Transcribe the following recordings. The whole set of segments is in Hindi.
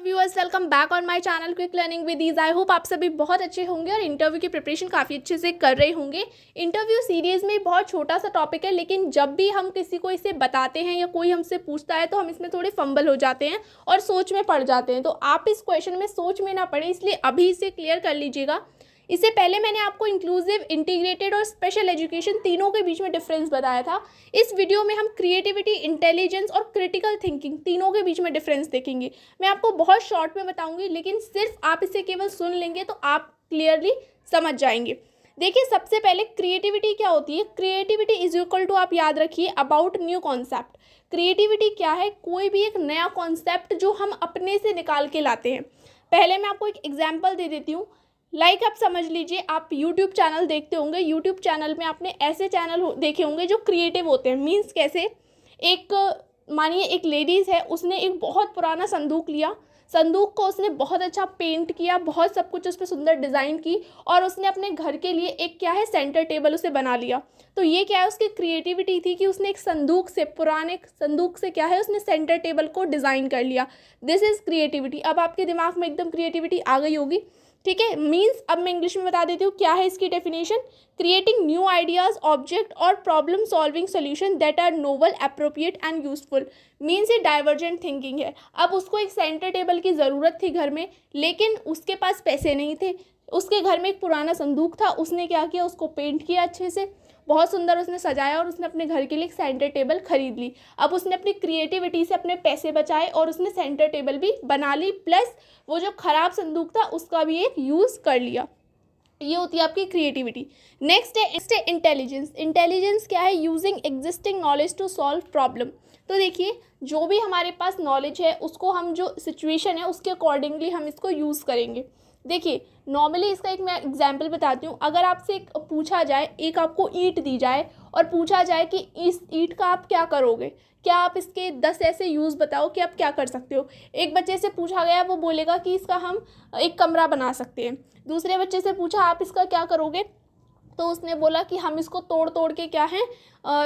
Viewers, welcome back on my channel quick learning with ease. I hope आप सभी बहुत अच्छे होंगे और इंटरव्यू की प्रिपरेशन काफ़ी अच्छे से कर रहे होंगे। इंटरव्यू सीरीज़ में बहुत छोटा सा टॉपिक है, लेकिन जब भी हम किसी को इसे बताते हैं या कोई हमसे पूछता है तो हम इसमें थोड़े फंबल हो जाते हैं और सोच में पड़ जाते हैं। तो आप इस क्वेश्चन में सोच में ना पड़े, इसलिए अभी इसे क्लियर कर लीजिएगा। इससे पहले मैंने आपको इंक्लूसिव, इंटीग्रेटेड और स्पेशल एजुकेशन तीनों के बीच में डिफरेंस बताया था। इस वीडियो में हम क्रिएटिविटी, इंटेलिजेंस और क्रिटिकल थिंकिंग तीनों के बीच में डिफरेंस देखेंगे। मैं आपको बहुत शॉर्ट में बताऊंगी, लेकिन सिर्फ आप इसे केवल सुन लेंगे तो आप क्लियरली समझ जाएंगे। देखिए, सबसे पहले क्रिएटिविटी क्या होती है। क्रिएटिविटी इज इक्वल टू, आप याद रखिए, अबाउट न्यू कॉन्सेप्ट। क्रिएटिविटी क्या है? कोई भी एक नया कॉन्सेप्ट जो हम अपने से निकाल के लाते हैं। पहले मैं आपको एक एग्जाम्पल दे देती हूँ। आप समझ लीजिए, आप यूट्यूब चैनल देखते होंगे। यूट्यूब चैनल में आपने ऐसे चैनल देखे होंगे जो क्रिएटिव होते हैं। मीन्स कैसे? मानिए एक लेडीज़ है, उसने एक बहुत पुराना संदूक लिया। संदूक को उसने बहुत अच्छा पेंट किया, बहुत सब कुछ उस पर सुंदर डिज़ाइन की, और उसने अपने घर के लिए एक क्या है, सेंटर टेबल उसे बना लिया। तो ये क्या है, उसकी क्रिएटिविटी थी कि उसने एक संदूक से, पुराने संदूक से क्या है, उसने सेंटर टेबल को डिज़ाइन कर लिया। This is creativity. अब आपके दिमाग में एकदम क्रिएटिविटी आ गई होगी, ठीक है। मीन्स अब मैं इंग्लिश में बता देती हूँ क्या है इसकी definition. Creating new ideas, object और problem solving solution that are novel, appropriate and useful. Means ये डाइवर्जेंट थिंकिंग है। अब उसको एक सेंटर टेबल की ज़रूरत थी घर में, लेकिन उसके पास पैसे नहीं थे। उसके घर में एक पुराना संदूक था, उसने क्या किया, उसको पेंट किया अच्छे से, बहुत सुंदर उसने सजाया, और उसने अपने घर के लिए एक सेंटर टेबल खरीद ली। अब उसने अपनी क्रिएटिविटी से अपने पैसे बचाए और उसने सेंटर टेबल भी बना ली, प्लस वो जो खराब संदूक था उसका भी एक यूज़ कर लिया। ये होती है आपकी क्रिएटिविटी। नेक्स्ट है इंटेलिजेंस। इंटेलिजेंस क्या है? Using existing knowledge to solve problem. तो देखिए, जो भी हमारे पास नॉलेज है उसको हम, जो सिचुएशन है उसके अकॉर्डिंगली हम इसको यूज़ करेंगे। देखिए, नॉर्मली इसका एक मैं एग्जांपल बताती हूँ। अगर आपसे एक पूछा जाए, एक आपको ईंट दी जाए और पूछा जाए कि इस ईंट का आप क्या करोगे, क्या आप इसके 10 ऐसे यूज़ बताओ कि आप क्या कर सकते हो। एक बच्चे से पूछा गया, वो बोलेगा कि इसका हम एक कमरा बना सकते हैं। दूसरे बच्चे से पूछा, आप इसका क्या करोगे, तो उसने बोला कि हम इसको तोड़ तोड़ के क्या है,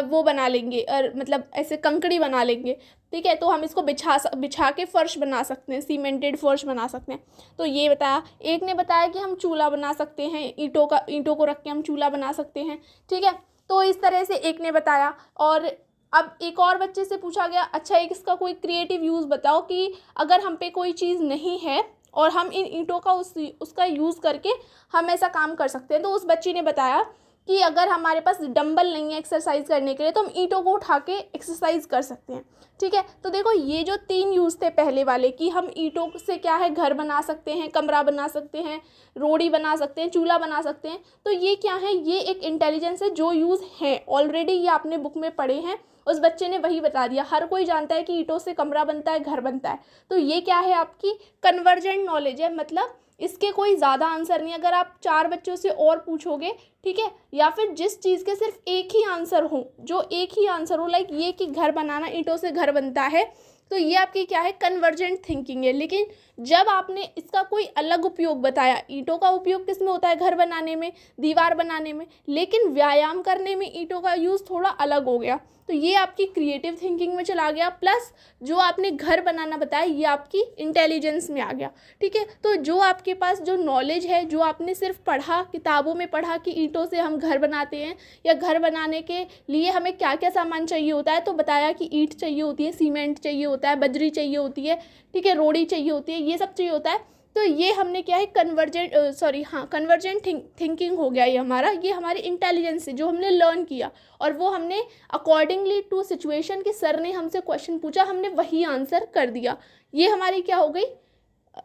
वो बना लेंगे, मतलब ऐसे कंकड़ी बना लेंगे, ठीक है। तो हम इसको बिछा के फर्श बना सकते हैं, सीमेंटेड फर्श बना सकते हैं। तो ये बताया। एक ने बताया कि हम चूल्हा बना सकते हैं, ईंटों को रख के हम चूल्हा बना सकते हैं, ठीक है। तो इस तरह से एक ने बताया। और अब एक और बच्चे से पूछा गया, अच्छा एक इसका कोई क्रिएटिव यूज़ बताओ कि अगर हम पे कोई चीज़ नहीं है और हम इन ईंटों का उसका यूज़ करके हम ऐसा काम कर सकते हैं। तो उस बच्ची ने बताया कि अगर हमारे पास डंबल नहीं है एक्सरसाइज करने के लिए, तो हम ईंटों को उठा के एक्सरसाइज कर सकते हैं, ठीक है। तो देखो, ये जो 3 यूज़ थे पहले वाले, कि हम ईंटों से क्या है, घर बना सकते हैं, कमरा बना सकते हैं, रोड़ी बना सकते हैं, चूल्हा बना सकते हैं। तो ये क्या है, ये एक इंटेलिजेंस है, जो यूज़ है ऑलरेडी, ये आपने बुक में पढ़े हैं। उस बच्चे ने वही बता दिया। हर कोई जानता है कि ईंटों से कमरा बनता है, घर बनता है। तो ये क्या है, आपकी कन्वर्जेंट नॉलेज है। मतलब इसके कोई ज़्यादा आंसर नहीं। अगर आप 4 बच्चों से और पूछोगे, ठीक है, या फिर जिस चीज़ के सिर्फ एक ही आंसर हो, जो एक ही आंसर हो, लाइक ये कि घर बनाना, ईंटों से घर बनता है, तो ये आपकी क्या है, कन्वर्जेंट थिंकिंग है। लेकिन जब आपने इसका कोई अलग उपयोग बताया, ईंटों का उपयोग किस में होता है, घर बनाने में, दीवार बनाने में, लेकिन व्यायाम करने में ईंटों का यूज़ थोड़ा अलग हो गया, तो ये आपकी क्रिएटिव थिंकिंग में चला गया। प्लस जो आपने घर बनाना बताया, ये आपकी इंटेलिजेंस में आ गया, ठीक है। तो जो आपके पास जो नॉलेज है, जो आपने सिर्फ पढ़ा, किताबों में पढ़ा कि ईंटों से हम घर बनाते हैं, या घर बनाने के लिए हमें क्या क्या सामान चाहिए होता है, तो बताया कि ईंट चाहिए होती है, सीमेंट चाहिए होता है, बजरी चाहिए होती है, ठीक है, रोड़ी चाहिए होती है, ये सब चाहिए होता है। तो ये हमने क्या है, कन्वर्जेंट थिंकिंग हो गया ये हमारा। ये हमारी इंटेलिजेंस है जो हमने लर्न किया, और वो हमने अकॉर्डिंगली टू सिचुएशन कि सर ने हमसे क्वेश्चन पूछा, हमने वही आंसर कर दिया। ये हमारी क्या हो गई,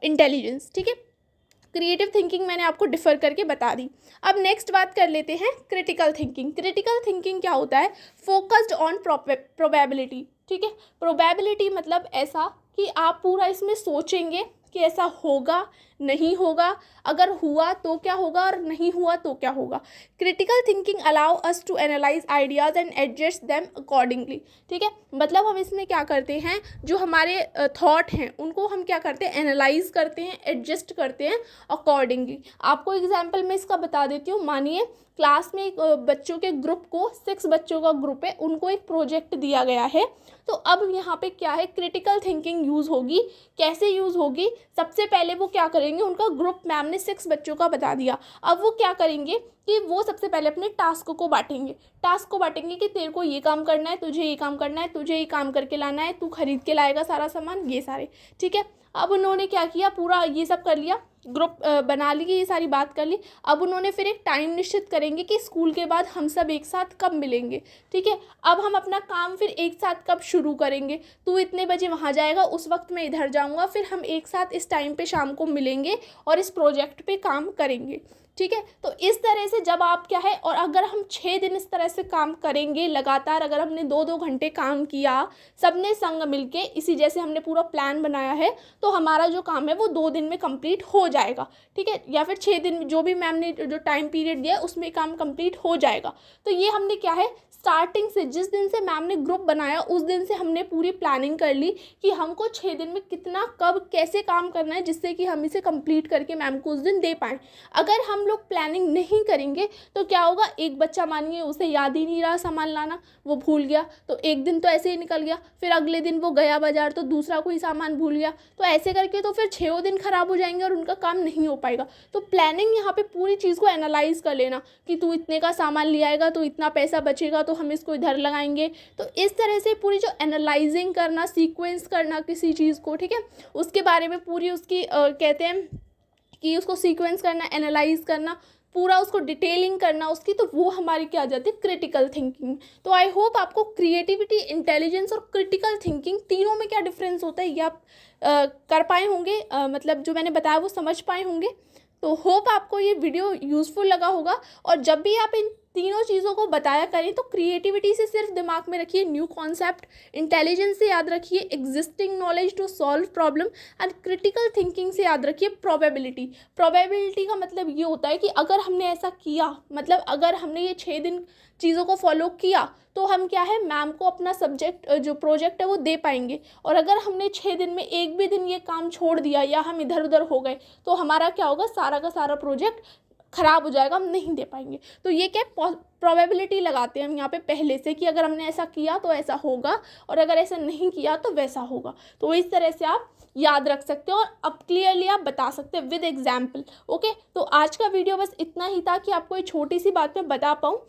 इंटेलिजेंस, ठीक है। क्रिएटिव थिंकिंग मैंने आपको डिफर करके बता दी। अब नेक्स्ट बात कर लेते हैं क्रिटिकल थिंकिंग। क्रिटिकल थिंकिंग क्या होता है? फोकस्ड ऑन प्रोबेबिलिटी, ठीक है। प्रोबेबिलिटी मतलब ऐसा कि आप पूरा इसमें सोचेंगे कि ऐसा होगा, नहीं होगा, अगर हुआ तो क्या होगा और नहीं हुआ तो क्या होगा। Critical thinking allow us to analyse ideas and adjust them accordingly, ठीक है। मतलब हम इसमें क्या करते हैं, जो हमारे थॉट हैं उनको हम क्या करते हैं, एनालाइज करते हैं, एडजस्ट करते हैं अकॉर्डिंगली। आपको एग्जाम्पल मैं इसका बता देती हूँ। मानिए क्लास में एक बच्चों के ग्रुप को 6 बच्चों का ग्रुप है, उनको एक प्रोजेक्ट दिया गया है। तो अब यहाँ पे क्या है, क्रिटिकल थिंकिंग यूज़ होगी। कैसे यूज़ होगी, सबसे पहले वो क्या करेंगे, उनका ग्रुप मैम ने 6 बच्चों का बता दिया। अब वो क्या करेंगे कि वो सबसे पहले अपने टास्क को बांटेंगे कि तेरे को ये काम करना है, तुझे ये काम करना है, तुझे ये काम करके लाना है, तू खरीद के लाएगा सारा सामान, ये सारे, ठीक है। अब उन्होंने क्या किया, पूरा ये सब कर लिया, ग्रुप बना ली, ये सारी बात कर ली। अब उन्होंने फिर एक टाइम निश्चित करेंगे कि स्कूल के बाद हम सब एक साथ कब मिलेंगे, ठीक है। अब हम अपना काम फिर एक साथ कब शुरू करेंगे, तू इतने बजे वहाँ जाएगा, उस वक्त मैं इधर जाऊँगा, फिर हम एक साथ इस टाइम पे शाम को मिलेंगे और इस प्रोजेक्ट पे काम करेंगे, ठीक है। तो इस तरह से जब आप क्या है, और अगर हम 6 दिन इस तरह से काम करेंगे लगातार, अगर हमने 2-2 घंटे काम किया सबने संग मिलके, इसी जैसे हमने पूरा प्लान बनाया है, तो हमारा जो काम है वो 2 दिन में कंप्लीट हो जाएगा, ठीक है। या फिर 6 दिन, जो भी मैम ने जो टाइम पीरियड दिया है उसमें काम कंप्लीट हो जाएगा। तो ये हमने क्या है, स्टार्टिंग से, जिस दिन से मैम ने ग्रुप बनाया उस दिन से हमने पूरी प्लानिंग कर ली कि हमको 6 दिन में कितना, कब, कैसे काम करना है, जिससे कि हम इसे कंप्लीट करके मैम को उस दिन दे पाएँ। अगर हम लोग प्लानिंग नहीं करेंगे तो क्या होगा, एक बच्चा मानिए उसे याद ही नहीं रहा सामान लाना, वो भूल गया, तो एक दिन तो ऐसे ही निकल गया, फिर अगले दिन वो गया बाजार तो दूसरा कोई सामान भूल गया, तो ऐसे करके तो फिर 6 दिन खराब हो जाएंगे और उनका काम नहीं हो पाएगा। तो प्लानिंग यहाँ पे पूरी चीज़ को एनालाइज कर लेना कि तू इतने का सामान ले आएगा तो इतना पैसा बचेगा, तो हम इसको इधर लगाएंगे। तो इस तरह से पूरी जो एनालाइजिंग करना, सीक्वेंस करना किसी चीज़ को, ठीक है, उसके बारे में पूरी उसकी कहते हैं कि उसको सीक्वेंस करना, एनालाइज करना, पूरा उसको डिटेलिंग करना उसकी, तो वो हमारी क्या आ जाती है, क्रिटिकल थिंकिंग। तो आई होप आपको क्रिएटिविटी, इंटेलिजेंस और क्रिटिकल थिंकिंग तीनों में क्या डिफरेंस होता है ये आप कर पाए होंगे, मतलब जो मैंने बताया वो समझ पाए होंगे। तो होप आपको ये वीडियो यूज़फुल लगा होगा। और जब भी आप इन तीनों चीज़ों को बताया करें तो क्रिएटिविटी से सिर्फ दिमाग में रखिए न्यू कॉन्सेप्ट, इंटेलिजेंस से याद रखिए existing knowledge to solve problem, and critical thinking से याद रखिए प्रोबेबिलिटी। प्रोबेबिलिटी का मतलब ये होता है कि अगर हमने ऐसा किया, मतलब अगर हमने ये 6 दिन चीज़ों को फॉलो किया तो हम क्या है, मैम को अपना सब्जेक्ट जो प्रोजेक्ट है वो दे पाएंगे। और अगर हमने 6 दिन में एक भी दिन ये काम छोड़ दिया या हम इधर उधर हो गए तो हमारा क्या होगा, सारा का सारा प्रोजेक्ट ख़राब हो जाएगा, हम नहीं दे पाएंगे। तो ये क्या प्रोबेबिलिटी लगाते हैं हम यहाँ पे पहले से कि अगर हमने ऐसा किया तो ऐसा होगा और अगर ऐसा नहीं किया तो वैसा होगा। तो इस तरह से आप याद रख सकते हो और अब क्लियरली आप बता सकते हैं विद एग्जाम्पल। ओके, तो आज का वीडियो बस इतना ही था कि आपको एक छोटी सी बात मैं बता पाऊँ